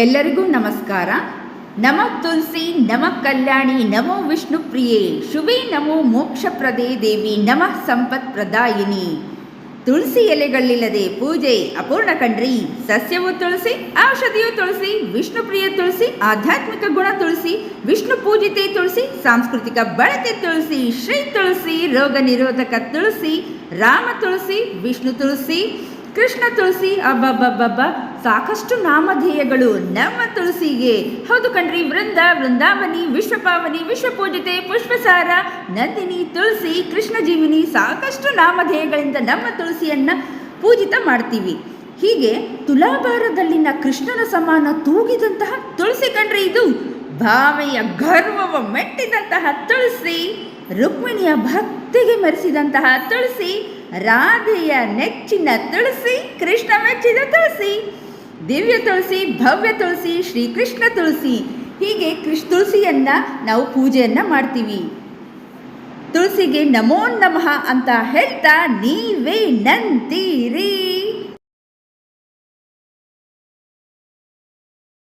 ಎಲ್ಲರಿಗೂ ನಮಸ್ಕಾರ. ನಮ ತುಳಸಿ, ನಮ ಕಲ್ಯಾಣಿ, ನಮೋ ವಿಷ್ಣು ಪ್ರಿಯೆ, ಶುಭೇ ನಮೋ ಮೋಕ್ಷಪ್ರದೇ ದೇವಿ, ನಮಃ ಸಂಪತ್ ಪ್ರದಾಯಿನಿ. ತುಳಸಿ ಎಲೆಗಳಿಲ್ಲದೆ ಪೂಜೆ ಅಪೂರ್ಣ ಕಣ್ರಿ. ಸಸ್ಯವು ತುಳಸಿ, ಔಷಧಿಯು ತುಳಸಿ, ವಿಷ್ಣು ಪ್ರಿಯ ತುಳಸಿ, ಆಧ್ಯಾತ್ಮಿಕ ಗುಣ ತುಳಸಿ, ವಿಷ್ಣು ಪೂಜಿತೆ ತುಳಸಿ, ಸಾಂಸ್ಕೃತಿಕ ಬಳಕೆ ತುಳಸಿ, ಶ್ರೀ ತುಳಸಿ, ರೋಗ ನಿರೋಧಕ ತುಳಸಿ, ರಾಮ ತುಳಸಿ, ವಿಷ್ಣು ತುಳಸಿ, ಕೃಷ್ಣ ತುಳಸಿ, ಅಬ್ಬಬ್ಬಬ್ಬಬ್ಬ ಸಾಕಷ್ಟು ನಾಮಧೇಯಗಳು ನಮ್ಮ ತುಳಸಿಗೆ. ಹೌದು ಕಣ್ರಿ, ವೃಂದಾವನಿ, ವಿಶ್ವಪಾವನಿ, ವಿಶ್ವಪೂಜಿತೆ, ಪುಷ್ಪಸಾರ, ನಂದಿನಿ, ತುಳಸಿ, ಕೃಷ್ಣ ಜೀವಿನಿ, ಸಾಕಷ್ಟು ನಾಮಧೇಯಗಳಿಂದ ನಮ್ಮ ತುಳಸಿಯನ್ನು ಪೂಜಿತ ಮಾಡ್ತೀವಿ. ಹೀಗೆ ತುಲಾಭಾರದಲ್ಲಿನ ಕೃಷ್ಣನ ಸಮಾನ ತೂಗಿದಂತಹ ತುಳಸಿ ಕಣ್ರಿ ಇದು. ಭಾವೆಯ ಗರ್ವವ ಮೆಟ್ಟಿದಂತಹ ತುಳಸಿ, ರುಕ್ಮಿಣಿಯ ಭಕ್ತಿಗೆ ಮೆರೆಸಿದಂತಹ ತುಳಸಿ, ರಾಧೆಯ ನೆಚ್ಚಿನ ತುಳಸಿ, ಕೃಷ್ಣ ಮೆಚ್ಚಿದ ತುಳಸಿ, ದಿವ್ಯ ತುಳಸಿ, ಭವ್ಯ ತುಳಸಿ, ಶ್ರೀಕೃಷ್ಣ ತುಳಸಿ. ಹೀಗೆ ತುಳಸಿಯನ್ನು ನಾವು ಪೂಜೆಯನ್ನು ಮಾಡ್ತೀವಿ. ತುಳಸಿಗೆ ನಮೋ ನಮಃ ಅಂತ ಹೇಳ್ತಾ ನೀವೇ ನಂತೀರಿ.